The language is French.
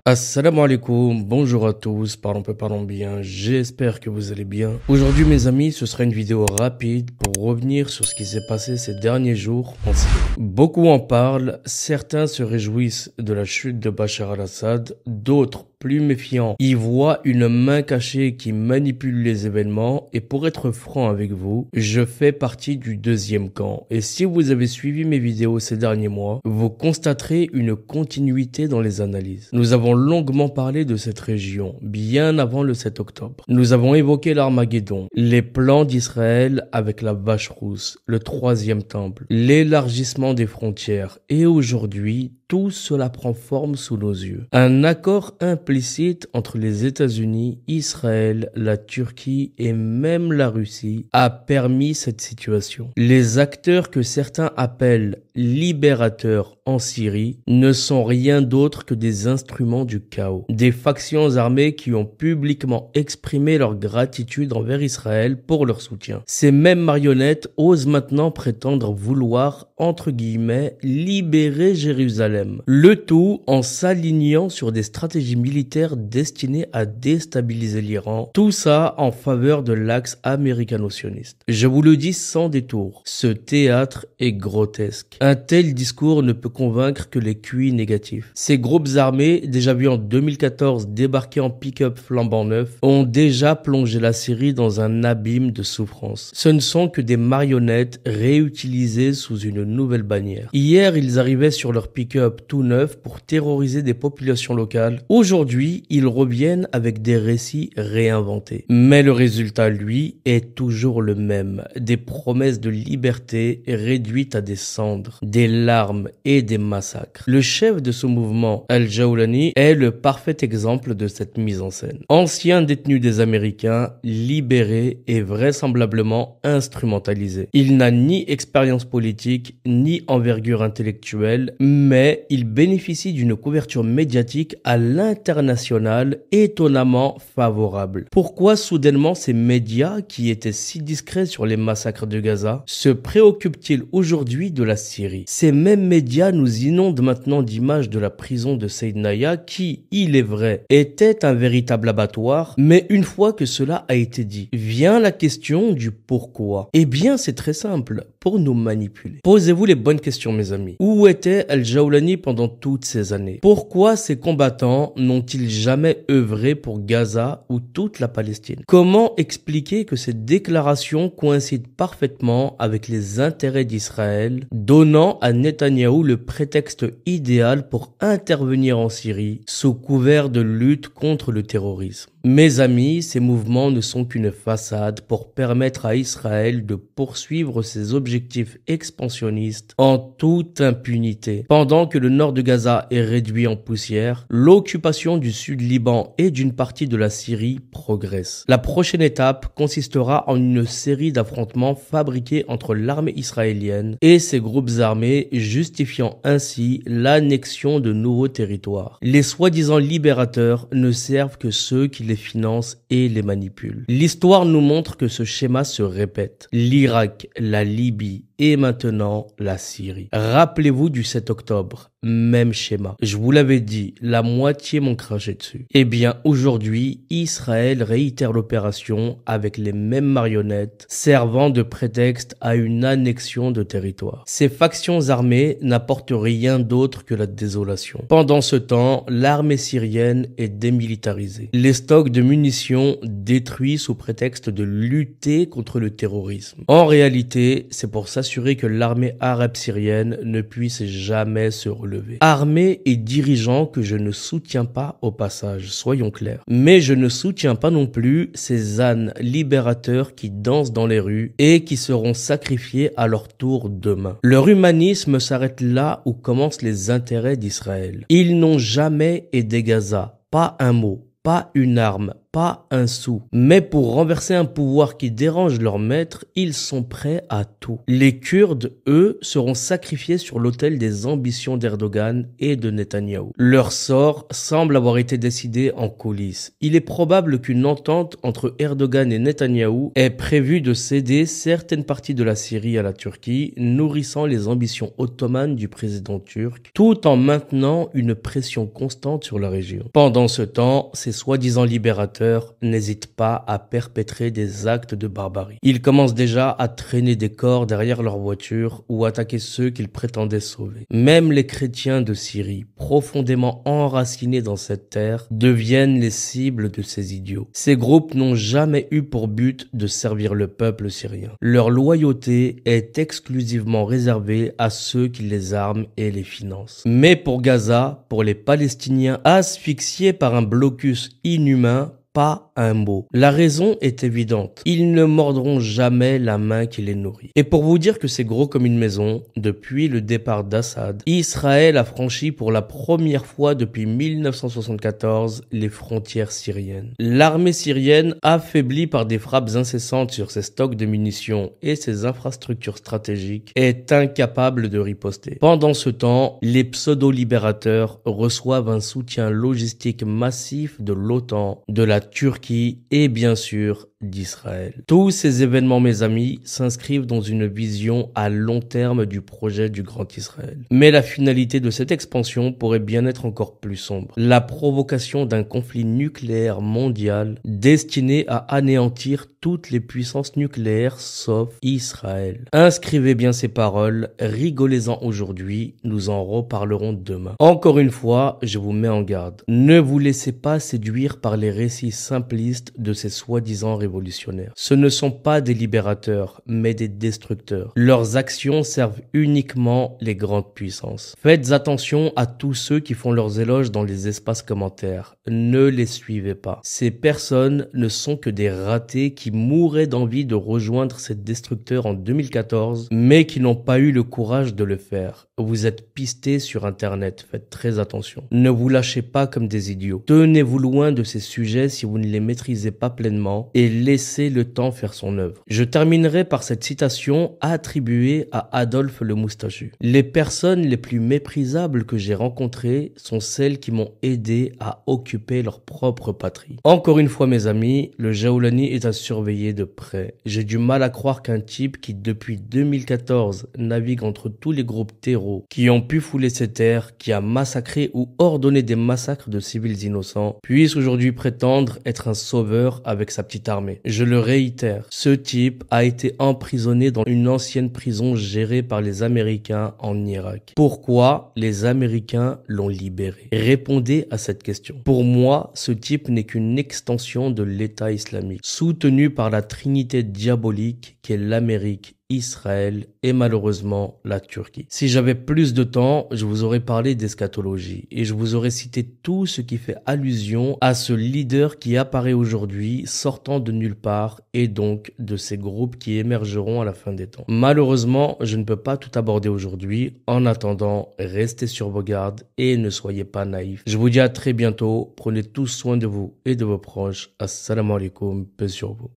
Assalamu alaikum, bonjour à tous, parlons bien, j'espère que vous allez bien. Aujourd'hui mes amis, ce sera une vidéo rapide pour revenir sur ce qui s'est passé ces derniers jours en Syrie. Beaucoup en parlent, certains se réjouissent de la chute de Bachar al-Assad, d'autres plus méfiants y voient une main cachée qui manipule les événements et pour être franc avec vous, je fais partie du deuxième camp. Et si vous avez suivi mes vidéos ces derniers mois, vous constaterez une continuité dans les analyses. Nous avons longuement parlé de cette région, bien avant le 7 octobre. Nous avons évoqué l'Armageddon, les plans d'Israël avec la vache rousse, le troisième temple, l'élargissement des frontières et aujourd'hui, tout cela prend forme sous nos yeux. Un accord implicite entre les États-Unis, Israël, la Turquie et même la Russie a permis cette situation. Les acteurs que certains appellent libérateurs en Syrie ne sont rien d'autre que des instruments du chaos. Des factions armées qui ont publiquement exprimé leur gratitude envers Israël pour leur soutien. Ces mêmes marionnettes osent maintenant prétendre vouloir, entre guillemets, libérer Jérusalem. Le tout en s'alignant sur des stratégies militaires destinées à déstabiliser l'Iran. Tout ça en faveur de l'axe américano-sioniste. Je vous le dis sans détour, ce théâtre est grotesque. Un tel discours ne peut convaincre que les QI négatifs. Ces groupes armés, déjà vus en 2014 débarquer en pick-up flambant neuf, ont déjà plongé la Syrie dans un abîme de souffrance. Ce ne sont que des marionnettes réutilisées sous une nouvelle bannière. Hier, ils arrivaient sur leur pick-up tout neuf pour terroriser des populations locales. Aujourd'hui, ils reviennent avec des récits réinventés. Mais le résultat, lui, est toujours le même. Des promesses de liberté réduites à des cendres, des larmes et des massacres. Le chef de ce mouvement, Al-Jawlani, est le parfait exemple de cette mise en scène. Ancien détenu des Américains, libéré et vraisemblablement instrumentalisé. Il n'a ni expérience politique, ni envergure intellectuelle, mais il bénéficie d'une couverture médiatique à l'international étonnamment favorable. Pourquoi soudainement ces médias, qui étaient si discrets sur les massacres de Gaza, se préoccupent-ils aujourd'hui de la Syrie? Ces mêmes médias nous inondent maintenant d'images de la prison de Saïdnaya qui, il est vrai, était un véritable abattoir, mais une fois que cela a été dit, vient la question du pourquoi. Eh bien, c'est très simple, pour nous manipuler. Posez-vous les bonnes questions, mes amis. Où était Al-Jawlani pendant toutes ces années? Pourquoi ces combattants n'ont-ils jamais œuvré pour Gaza ou toute la Palestine? Comment expliquer que ces déclarations coïncident parfaitement avec les intérêts d'Israël, donnant à Netanyahou le prétexte idéal pour intervenir en Syrie sous couvert de lutte contre le terrorisme? Mes amis, ces mouvements ne sont qu'une façade pour permettre à Israël de poursuivre ses objectifs expansionnistes en toute impunité. Pendant que le nord de Gaza est réduit en poussière, l'occupation du sud Liban et d'une partie de la Syrie progresse. La prochaine étape consistera en une série d'affrontements fabriqués entre l'armée israélienne et ses groupes armés, justifiant ainsi l'annexion de nouveaux territoires. Les soi-disant libérateurs ne servent que ceux qui les financent et les manipulent. L'histoire nous montre que ce schéma se répète. L'Irak, la Libye et maintenant la Syrie. Rappelez-vous du 7 octobre. Même schéma. Je vous l'avais dit, la moitié m'ont craché dessus. Eh bien, aujourd'hui, Israël réitère l'opération avec les mêmes marionnettes, servant de prétexte à une annexion de territoire. Ces factions armées n'apportent rien d'autre que la désolation. Pendant ce temps, l'armée syrienne est démilitarisée. Les stocks de munitions détruits sous prétexte de lutter contre le terrorisme. En réalité, c'est pour s'assurer que l'armée arabe syrienne ne puisse jamais se relever. Armée et dirigeants que je ne soutiens pas au passage, soyons clairs. Mais je ne soutiens pas non plus ces ânes libérateurs qui dansent dans les rues et qui seront sacrifiés à leur tour demain. Leur humanisme s'arrête là où commencent les intérêts d'Israël. Ils n'ont jamais aidé Gaza, pas un mot. Pas une arme, pas un sou. Mais pour renverser un pouvoir qui dérange leur maître, ils sont prêts à tout. Les Kurdes, eux, seront sacrifiés sur l'autel des ambitions d'Erdogan et de Netanyahou. Leur sort semble avoir été décidé en coulisses. Il est probable qu'une entente entre Erdogan et Netanyahou est prévue de céder certaines parties de la Syrie à la Turquie, nourrissant les ambitions ottomanes du président turc, tout en maintenant une pression constante sur la région. Pendant ce temps, ces soi-disant libérateurs n'hésitent pas à perpétrer des actes de barbarie. Ils commencent déjà à traîner des corps derrière leur voiture ou attaquer ceux qu'ils prétendaient sauver. Même les chrétiens de Syrie, profondément enracinés dans cette terre, deviennent les cibles de ces idiots. Ces groupes n'ont jamais eu pour but de servir le peuple syrien. Leur loyauté est exclusivement réservée à ceux qui les arment et les financent. Mais pour Gaza, pour les Palestiniens asphyxiés par un blocus inhumain, pas un mot. La raison est évidente. Ils ne mordront jamais la main qui les nourrit. Et pour vous dire que c'est gros comme une maison, depuis le départ d'Assad, Israël a franchi pour la première fois depuis 1974 les frontières syriennes. L'armée syrienne, affaiblie par des frappes incessantes sur ses stocks de munitions et ses infrastructures stratégiques, est incapable de riposter. Pendant ce temps, les pseudo-libérateurs reçoivent un soutien logistique massif de l'OTAN, de la Turquie et bien sûr d'Israël. Tous ces événements, mes amis, s'inscrivent dans une vision à long terme du projet du Grand Israël. Mais la finalité de cette expansion pourrait bien être encore plus sombre. La provocation d'un conflit nucléaire mondial destiné à anéantir toutes les puissances nucléaires sauf Israël. Inscrivez bien ces paroles, rigolez-en aujourd'hui, nous en reparlerons demain. Encore une fois, je vous mets en garde. Ne vous laissez pas séduire par les récits simplistes de ces soi-disant révolutionnaires. Ce ne sont pas des libérateurs, mais des destructeurs. Leurs actions servent uniquement les grandes puissances. Faites attention à tous ceux qui font leurs éloges dans les espaces commentaires. Ne les suivez pas. Ces personnes ne sont que des ratés qui mouraient d'envie de rejoindre ces destructeurs en 2014, mais qui n'ont pas eu le courage de le faire. Vous êtes pistés sur Internet, faites très attention. Ne vous lâchez pas comme des idiots. Tenez-vous loin de ces sujets si vous ne les maîtrisez pas pleinement et laissez le temps faire son œuvre. Je terminerai par cette citation attribuée à Adolphe le Moustachu. Les personnes les plus méprisables que j'ai rencontrées sont celles qui m'ont aidé à occuper leur propre patrie. Encore une fois, mes amis, le Jaoulani est à surveiller de près. J'ai du mal à croire qu'un type qui, depuis 2014, navigue entre tous les groupes terreaux, qui ont pu fouler ces terres, qui a massacré ou ordonné des massacres de civils innocents, puisse aujourd'hui prétendre être un sauveur avec sa petite armée. Je le réitère, ce type a été emprisonné dans une ancienne prison gérée par les Américains en Irak. Pourquoi les Américains l'ont libéré? Répondez à cette question. Pour moi, ce type n'est qu'une extension de l'État islamique, soutenu par la trinité diabolique qu'est l'Amérique, Israël et malheureusement la Turquie. Si j'avais plus de temps, je vous aurais parlé d'eschatologie et je vous aurais cité tout ce qui fait allusion à ce leader qui apparaît aujourd'hui sortant de nulle part et donc de ces groupes qui émergeront à la fin des temps. Malheureusement, je ne peux pas tout aborder aujourd'hui. En attendant, restez sur vos gardes et ne soyez pas naïfs. Je vous dis à très bientôt. Prenez tous soin de vous et de vos proches. Assalamu alaikum. Paix sur vous.